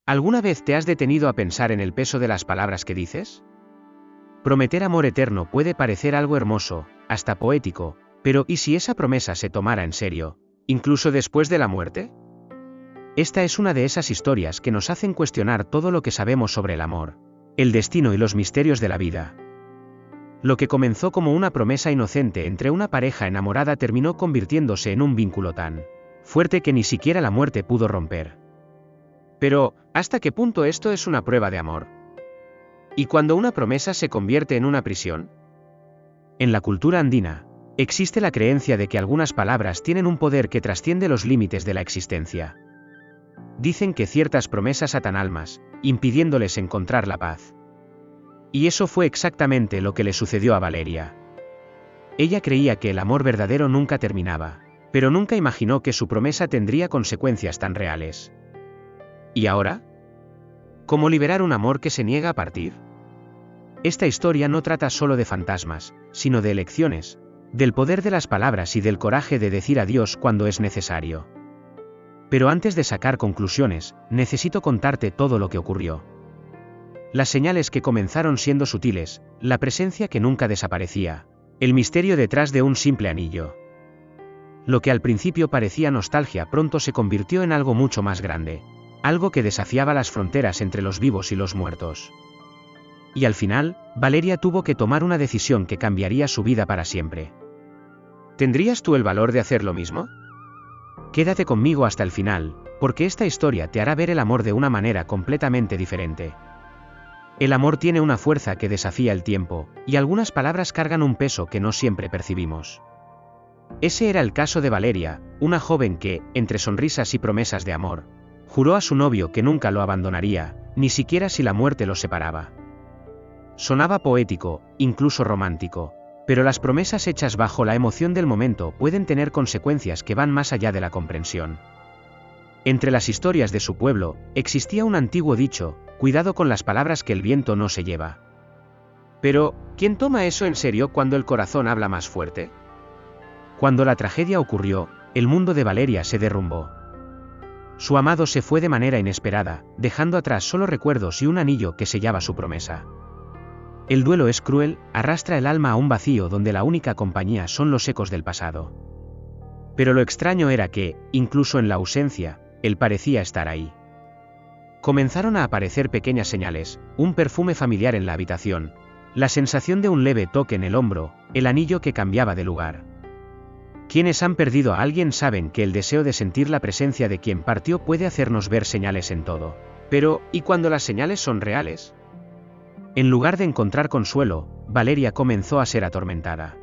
¿Alguna vez te has detenido a pensar en el peso de las palabras que dices? Prometer amor eterno puede parecer algo hermoso, hasta poético, pero ¿y si esa promesa se tomara en serio, incluso después de la muerte? Esta es una de esas historias que nos hacen cuestionar todo lo que sabemos sobre el amor, el destino y los misterios de la vida. Lo que comenzó como una promesa inocente entre una pareja enamorada terminó convirtiéndose en un vínculo tan fuerte que ni siquiera la muerte pudo romper. Pero, ¿hasta qué punto esto es una prueba de amor? ¿Y cuando una promesa se convierte en una prisión? En la cultura andina, existe la creencia de que algunas palabras tienen un poder que trasciende los límites de la existencia. Dicen que ciertas promesas atan almas, impidiéndoles encontrar la paz. Y eso fue exactamente lo que le sucedió a Valeria. Ella creía que el amor verdadero nunca terminaba, pero nunca imaginó que su promesa tendría consecuencias tan reales. ¿Y ahora? ¿Cómo liberar un amor que se niega a partir? Esta historia no trata solo de fantasmas, sino de elecciones, del poder de las palabras y del coraje de decir adiós cuando es necesario. Pero antes de sacar conclusiones, necesito contarte todo lo que ocurrió. Las señales que comenzaron siendo sutiles, la presencia que nunca desaparecía, el misterio detrás de un simple anillo. Lo que al principio parecía nostalgia pronto se convirtió en algo mucho más grande, algo que desafiaba las fronteras entre los vivos y los muertos. Y al final, Valeria tuvo que tomar una decisión que cambiaría su vida para siempre. ¿Tendrías tú el valor de hacer lo mismo? Quédate conmigo hasta el final, porque esta historia te hará ver el amor de una manera completamente diferente. El amor tiene una fuerza que desafía el tiempo, y algunas palabras cargan un peso que no siempre percibimos. Ese era el caso de Valeria, una joven que, entre sonrisas y promesas de amor, juró a su novio que nunca lo abandonaría, ni siquiera si la muerte los separaba. Sonaba poético, incluso romántico, pero las promesas hechas bajo la emoción del momento pueden tener consecuencias que van más allá de la comprensión. Entre las historias de su pueblo, existía un antiguo dicho: cuidado con las palabras que el viento no se lleva. Pero, ¿quién toma eso en serio cuando el corazón habla más fuerte? Cuando la tragedia ocurrió, el mundo de Valeria se derrumbó. Su amado se fue de manera inesperada, dejando atrás solo recuerdos y un anillo que sellaba su promesa. El duelo es cruel, arrastra el alma a un vacío donde la única compañía son los ecos del pasado. Pero lo extraño era que, incluso en la ausencia, él parecía estar ahí. Comenzaron a aparecer pequeñas señales, un perfume familiar en la habitación, la sensación de un leve toque en el hombro, el anillo que cambiaba de lugar. Quienes han perdido a alguien saben que el deseo de sentir la presencia de quien partió puede hacernos ver señales en todo. Pero, ¿y cuando las señales son reales? En lugar de encontrar consuelo, Valeria comenzó a ser atormentada.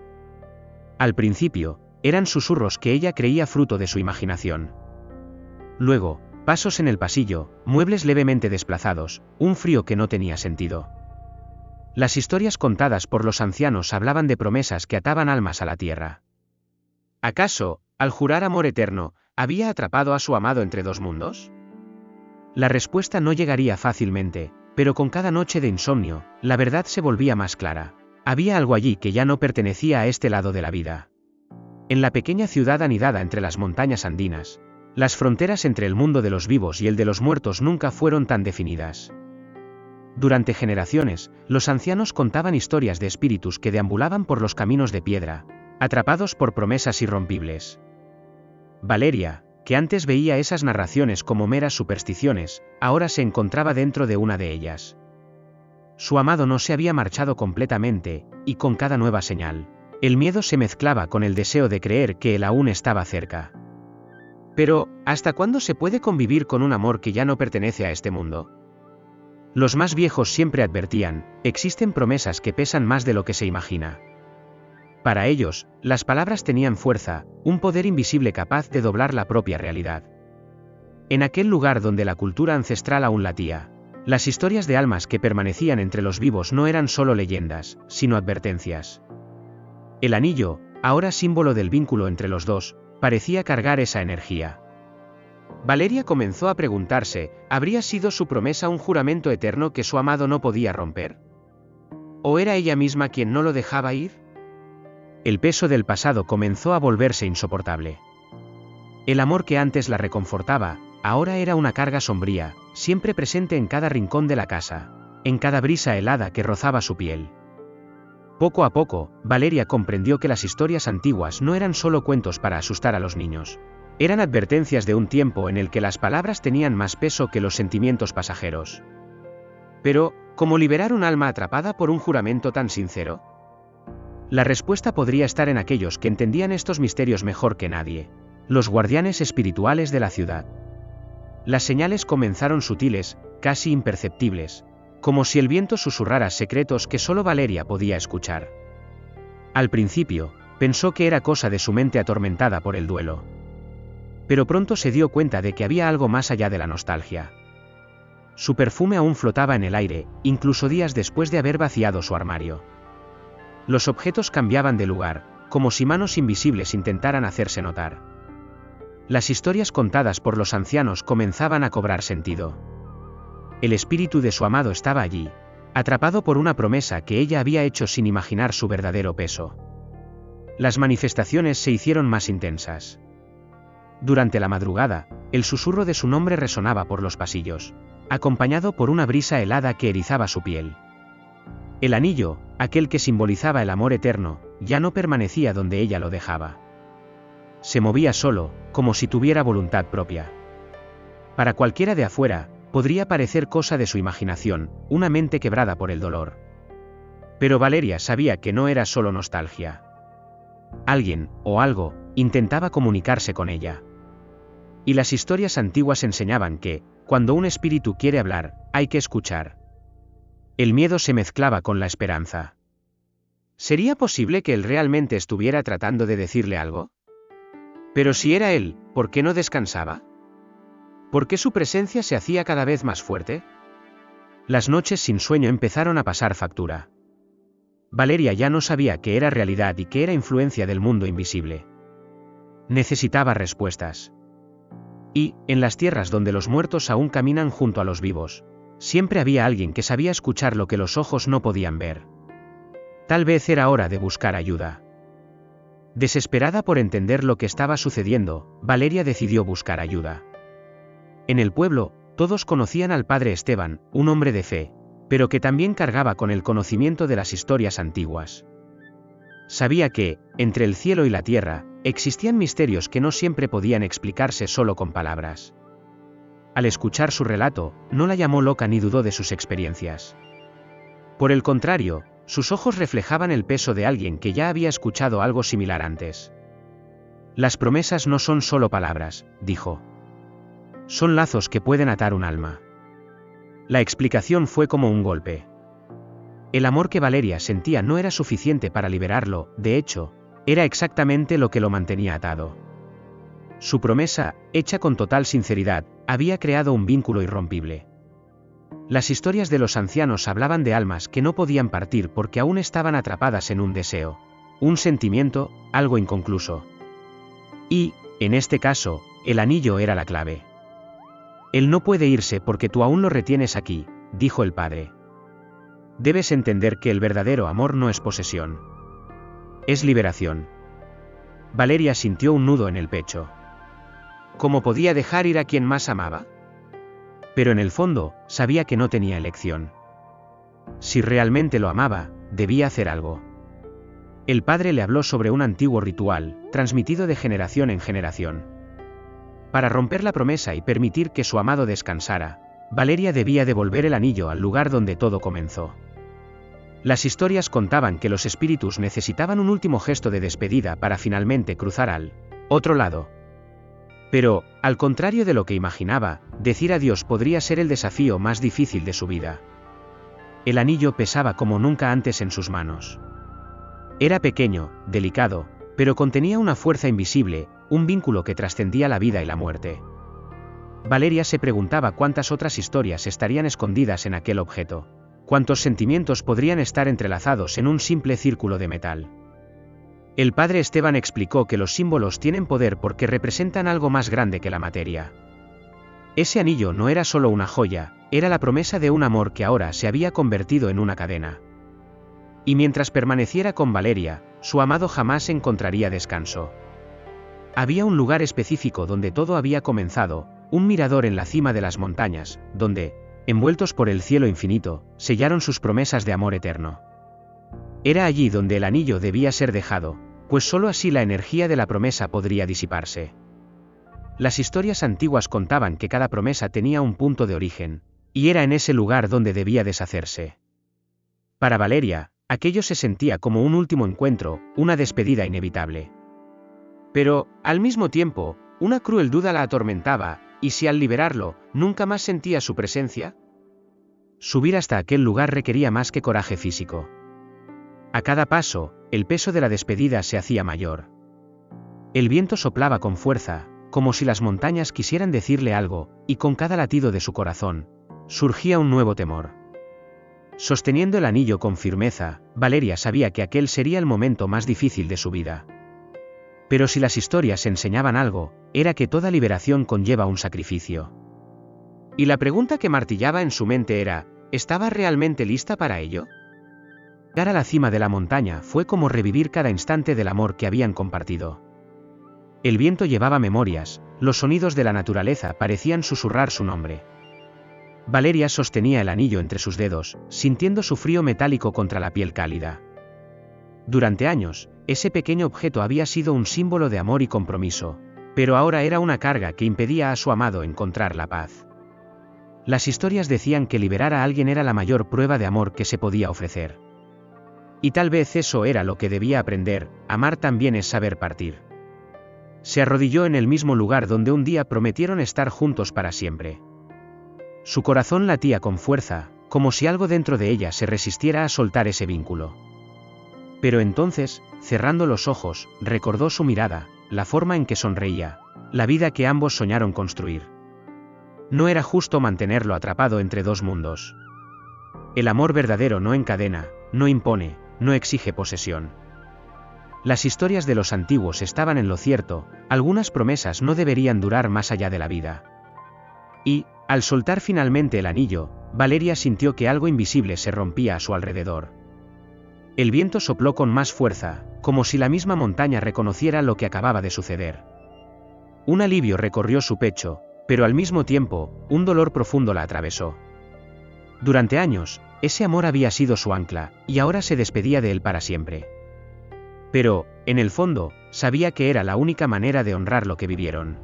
Al principio, eran susurros que ella creía fruto de su imaginación. Luego, pasos en el pasillo, muebles levemente desplazados, un frío que no tenía sentido. Las historias contadas por los ancianos hablaban de promesas que ataban almas a la tierra. ¿Acaso, al jurar amor eterno, había atrapado a su amado entre dos mundos? La respuesta no llegaría fácilmente, pero con cada noche de insomnio, la verdad se volvía más clara. Había algo allí que ya no pertenecía a este lado de la vida. En la pequeña ciudad anidada entre las montañas andinas, las fronteras entre el mundo de los vivos y el de los muertos nunca fueron tan definidas. Durante generaciones, los ancianos contaban historias de espíritus que deambulaban por los caminos de piedra, atrapados por promesas irrompibles. Valeria, que antes veía esas narraciones como meras supersticiones, ahora se encontraba dentro de una de ellas. Su amado no se había marchado completamente, y con cada nueva señal, el miedo se mezclaba con el deseo de creer que él aún estaba cerca. Pero, ¿hasta cuándo se puede convivir con un amor que ya no pertenece a este mundo? Los más viejos siempre advertían: existen promesas que pesan más de lo que se imagina. Para ellos, las palabras tenían fuerza, un poder invisible capaz de doblar la propia realidad. En aquel lugar donde la cultura ancestral aún latía, las historias de almas que permanecían entre los vivos no eran solo leyendas, sino advertencias. El anillo, ahora símbolo del vínculo entre los dos, parecía cargar esa energía. Valeria comenzó a preguntarse: ¿habría sido su promesa un juramento eterno que su amado no podía romper? ¿O era ella misma quien no lo dejaba ir? El peso del pasado comenzó a volverse insoportable. El amor que antes la reconfortaba, ahora era una carga sombría, siempre presente en cada rincón de la casa, en cada brisa helada que rozaba su piel. Poco a poco, Valeria comprendió que las historias antiguas no eran solo cuentos para asustar a los niños. Eran advertencias de un tiempo en el que las palabras tenían más peso que los sentimientos pasajeros. Pero, ¿cómo liberar un alma atrapada por un juramento tan sincero? La respuesta podría estar en aquellos que entendían estos misterios mejor que nadie: los guardianes espirituales de la ciudad. Las señales comenzaron sutiles, casi imperceptibles, como si el viento susurrara secretos que solo Valeria podía escuchar. Al principio, pensó que era cosa de su mente atormentada por el duelo. Pero pronto se dio cuenta de que había algo más allá de la nostalgia. Su perfume aún flotaba en el aire, incluso días después de haber vaciado su armario. Los objetos cambiaban de lugar, como si manos invisibles intentaran hacerse notar. Las historias contadas por los ancianos comenzaban a cobrar sentido. El espíritu de su amado estaba allí, atrapado por una promesa que ella había hecho sin imaginar su verdadero peso. Las manifestaciones se hicieron más intensas. Durante la madrugada, el susurro de su nombre resonaba por los pasillos, acompañado por una brisa helada que erizaba su piel. El anillo, aquel que simbolizaba el amor eterno, ya no permanecía donde ella lo dejaba. Se movía solo, como si tuviera voluntad propia. Para cualquiera de afuera, podría parecer cosa de su imaginación, una mente quebrada por el dolor. Pero Valeria sabía que no era solo nostalgia. Alguien, o algo, intentaba comunicarse con ella. Y las historias antiguas enseñaban que, cuando un espíritu quiere hablar, hay que escuchar. El miedo se mezclaba con la esperanza. ¿Sería posible que él realmente estuviera tratando de decirle algo? Pero si era él, ¿por qué no descansaba? ¿Por qué su presencia se hacía cada vez más fuerte? Las noches sin sueño empezaron a pasar factura. Valeria ya no sabía qué era realidad y qué era influencia del mundo invisible. Necesitaba respuestas. Y, en las tierras donde los muertos aún caminan junto a los vivos, siempre había alguien que sabía escuchar lo que los ojos no podían ver. Tal vez era hora de buscar ayuda. Desesperada por entender lo que estaba sucediendo, Valeria decidió buscar ayuda. En el pueblo, todos conocían al padre Esteban, un hombre de fe, pero que también cargaba con el conocimiento de las historias antiguas. Sabía que, entre el cielo y la tierra, existían misterios que no siempre podían explicarse solo con palabras. Al escuchar su relato, no la llamó loca ni dudó de sus experiencias. Por el contrario, sus ojos reflejaban el peso de alguien que ya había escuchado algo similar antes. Las promesas no son solo palabras, dijo. Son lazos que pueden atar un alma. La explicación fue como un golpe. El amor que Valeria sentía no era suficiente para liberarlo, de hecho, era exactamente lo que lo mantenía atado. Su promesa, hecha con total sinceridad, había creado un vínculo irrompible. Las historias de los ancianos hablaban de almas que no podían partir porque aún estaban atrapadas en un deseo, un sentimiento, algo inconcluso. Y, en este caso, el anillo era la clave. Él no puede irse porque tú aún lo retienes aquí, dijo el padre. Debes entender que el verdadero amor no es posesión. Es liberación. Valeria sintió un nudo en el pecho. ¿Cómo podía dejar ir a quien más amaba? Pero en el fondo, sabía que no tenía elección. Si realmente lo amaba, debía hacer algo. El padre le habló sobre un antiguo ritual, transmitido de generación en generación. Para romper la promesa y permitir que su amado descansara, Valeria debía devolver el anillo al lugar donde todo comenzó. Las historias contaban que los espíritus necesitaban un último gesto de despedida para finalmente cruzar al otro lado. Pero, al contrario de lo que imaginaba, decir adiós podría ser el desafío más difícil de su vida. El anillo pesaba como nunca antes en sus manos. Era pequeño, delicado, pero contenía una fuerza invisible, un vínculo que trascendía la vida y la muerte. Valeria se preguntaba cuántas otras historias estarían escondidas en aquel objeto, cuántos sentimientos podrían estar entrelazados en un simple círculo de metal. El padre Esteban explicó que los símbolos tienen poder porque representan algo más grande que la materia. Ese anillo no era solo una joya, era la promesa de un amor que ahora se había convertido en una cadena. Y mientras permaneciera con Valeria, su amado jamás encontraría descanso. Había un lugar específico donde todo había comenzado, un mirador en la cima de las montañas, donde, envueltos por el cielo infinito, sellaron sus promesas de amor eterno. Era allí donde el anillo debía ser dejado, pues sólo así la energía de la promesa podría disiparse. Las historias antiguas contaban que cada promesa tenía un punto de origen, y era en ese lugar donde debía deshacerse. Para Valeria, aquello se sentía como un último encuentro, una despedida inevitable. Pero, al mismo tiempo, una cruel duda la atormentaba, ¿y si al liberarlo, nunca más sentía su presencia? Subir hasta aquel lugar requería más que coraje físico. A cada paso, el peso de la despedida se hacía mayor. El viento soplaba con fuerza, como si las montañas quisieran decirle algo, y con cada latido de su corazón, surgía un nuevo temor. Sosteniendo el anillo con firmeza, Valeria sabía que aquel sería el momento más difícil de su vida. Pero si las historias enseñaban algo, era que toda liberación conlleva un sacrificio. Y la pregunta que martillaba en su mente era, ¿estaba realmente lista para ello? Llegar a la cima de la montaña fue como revivir cada instante del amor que habían compartido. El viento llevaba memorias, los sonidos de la naturaleza parecían susurrar su nombre. Valeria sostenía el anillo entre sus dedos, sintiendo su frío metálico contra la piel cálida. Durante años, ese pequeño objeto había sido un símbolo de amor y compromiso, pero ahora era una carga que impedía a su amado encontrar la paz. Las historias decían que liberar a alguien era la mayor prueba de amor que se podía ofrecer. Y tal vez eso era lo que debía aprender, amar también es saber partir. Se arrodilló en el mismo lugar donde un día prometieron estar juntos para siempre. Su corazón latía con fuerza, como si algo dentro de ella se resistiera a soltar ese vínculo. Pero entonces, cerrando los ojos, recordó su mirada, la forma en que sonreía, la vida que ambos soñaron construir. No era justo mantenerlo atrapado entre dos mundos. El amor verdadero no encadena, no impone, no exige posesión. Las historias de los antiguos estaban en lo cierto, algunas promesas no deberían durar más allá de la vida. Y, al soltar finalmente el anillo, Valeria sintió que algo invisible se rompía a su alrededor. El viento sopló con más fuerza, como si la misma montaña reconociera lo que acababa de suceder. Un alivio recorrió su pecho, pero al mismo tiempo, un dolor profundo la atravesó. Durante años, ese amor había sido su ancla, y ahora se despedía de él para siempre. Pero, en el fondo, sabía que era la única manera de honrar lo que vivieron.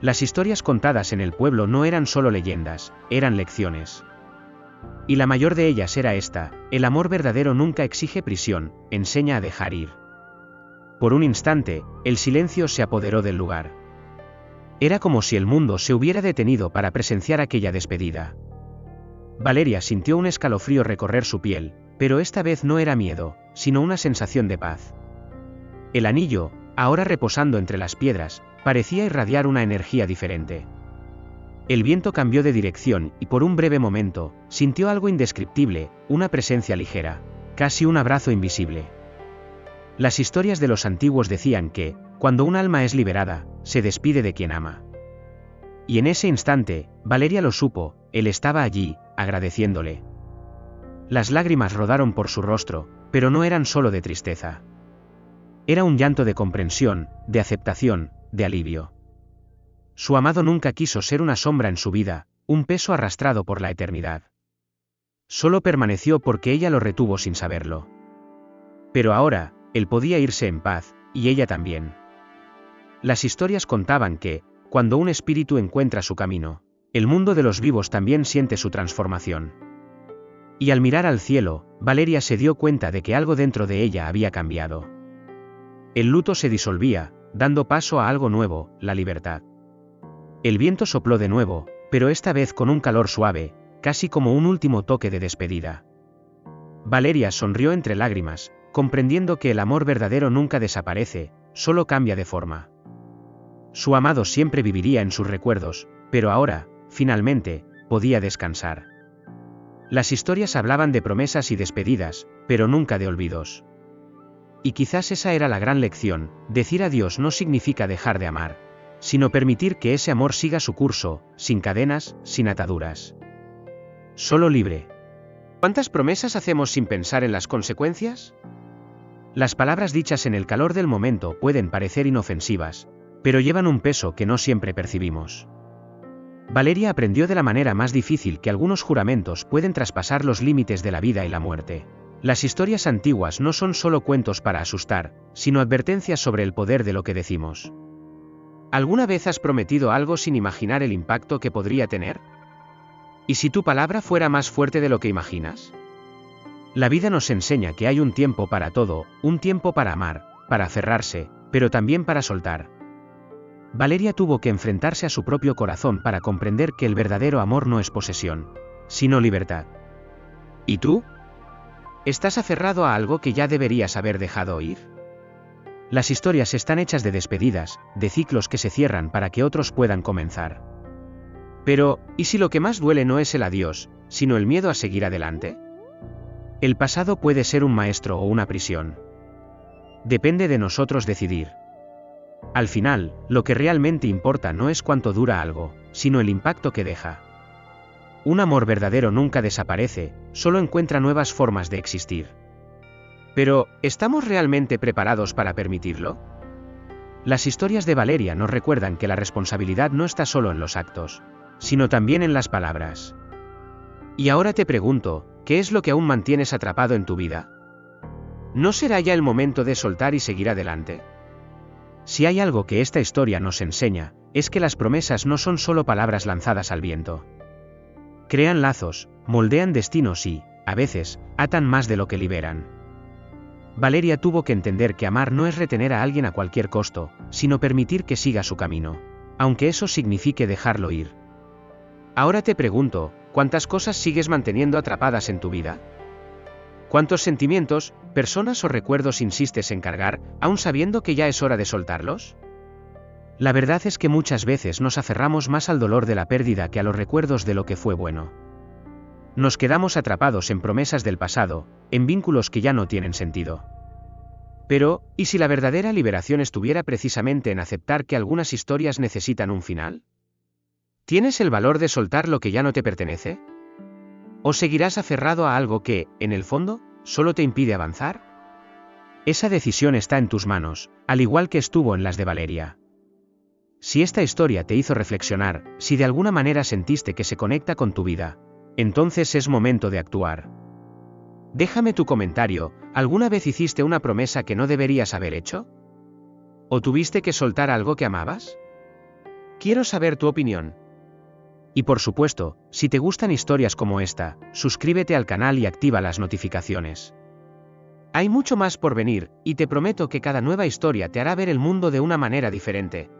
Las historias contadas en el pueblo no eran solo leyendas, eran lecciones. Y la mayor de ellas era esta: el amor verdadero nunca exige prisión, enseña a dejar ir. Por un instante, el silencio se apoderó del lugar. Era como si el mundo se hubiera detenido para presenciar aquella despedida. Valeria sintió un escalofrío recorrer su piel, pero esta vez no era miedo, sino una sensación de paz. El anillo, ahora reposando entre las piedras, parecía irradiar una energía diferente. El viento cambió de dirección y por un breve momento, sintió algo indescriptible, una presencia ligera, casi un abrazo invisible. Las historias de los antiguos decían que, cuando un alma es liberada, se despide de quien ama. Y en ese instante, Valeria lo supo, él estaba allí, agradeciéndole. Las lágrimas rodaron por su rostro, pero no eran solo de tristeza. Era un llanto de comprensión, de aceptación, de alivio. Su amado nunca quiso ser una sombra en su vida, un peso arrastrado por la eternidad. Solo permaneció porque ella lo retuvo sin saberlo. Pero ahora, él podía irse en paz, y ella también. Las historias contaban que, cuando un espíritu encuentra su camino, el mundo de los vivos también siente su transformación. Y al mirar al cielo, Valeria se dio cuenta de que algo dentro de ella había cambiado. El luto se disolvía, dando paso a algo nuevo, la libertad. El viento sopló de nuevo, pero esta vez con un calor suave, casi como un último toque de despedida. Valeria sonrió entre lágrimas, comprendiendo que el amor verdadero nunca desaparece, solo cambia de forma. Su amado siempre viviría en sus recuerdos, pero ahora, finalmente, podía descansar. Las historias hablaban de promesas y despedidas, pero nunca de olvidos. Y quizás esa era la gran lección: decir adiós no significa dejar de amar, sino permitir que ese amor siga su curso, sin cadenas, sin ataduras. Solo libre. ¿Cuántas promesas hacemos sin pensar en las consecuencias? Las palabras dichas en el calor del momento pueden parecer inofensivas, pero llevan un peso que no siempre percibimos. Valeria aprendió de la manera más difícil que algunos juramentos pueden traspasar los límites de la vida y la muerte. Las historias antiguas no son solo cuentos para asustar, sino advertencias sobre el poder de lo que decimos. ¿Alguna vez has prometido algo sin imaginar el impacto que podría tener? ¿Y si tu palabra fuera más fuerte de lo que imaginas? La vida nos enseña que hay un tiempo para todo, un tiempo para amar, para aferrarse, pero también para soltar. Valeria tuvo que enfrentarse a su propio corazón para comprender que el verdadero amor no es posesión, sino libertad. ¿Y tú? ¿Estás aferrado a algo que ya deberías haber dejado ir? Las historias están hechas de despedidas, de ciclos que se cierran para que otros puedan comenzar. Pero, ¿y si lo que más duele no es el adiós, sino el miedo a seguir adelante? El pasado puede ser un maestro o una prisión. Depende de nosotros decidir. Al final, lo que realmente importa no es cuánto dura algo, sino el impacto que deja. Un amor verdadero nunca desaparece, solo encuentra nuevas formas de existir. Pero, ¿estamos realmente preparados para permitirlo? Las historias de Valeria nos recuerdan que la responsabilidad no está solo en los actos, sino también en las palabras. Y ahora te pregunto, ¿qué es lo que aún mantienes atrapado en tu vida? ¿No será ya el momento de soltar y seguir adelante? Si hay algo que esta historia nos enseña, es que las promesas no son solo palabras lanzadas al viento. Crean lazos, moldean destinos y, a veces, atan más de lo que liberan. Valeria tuvo que entender que amar no es retener a alguien a cualquier costo, sino permitir que siga su camino, aunque eso signifique dejarlo ir. Ahora te pregunto, ¿cuántas cosas sigues manteniendo atrapadas en tu vida? ¿Cuántos sentimientos, personas o recuerdos insistes en cargar, aún sabiendo que ya es hora de soltarlos? La verdad es que muchas veces nos aferramos más al dolor de la pérdida que a los recuerdos de lo que fue bueno. Nos quedamos atrapados en promesas del pasado, en vínculos que ya no tienen sentido. Pero, ¿y si la verdadera liberación estuviera precisamente en aceptar que algunas historias necesitan un final? ¿Tienes el valor de soltar lo que ya no te pertenece? ¿O seguirás aferrado a algo que, en el fondo, solo te impide avanzar? Esa decisión está en tus manos, al igual que estuvo en las de Valeria. Si esta historia te hizo reflexionar, si de alguna manera sentiste que se conecta con tu vida, entonces es momento de actuar. Déjame tu comentario, ¿alguna vez hiciste una promesa que no deberías haber hecho? ¿O tuviste que soltar algo que amabas? Quiero saber tu opinión. Y por supuesto, si te gustan historias como esta, suscríbete al canal y activa las notificaciones. Hay mucho más por venir, y te prometo que cada nueva historia te hará ver el mundo de una manera diferente.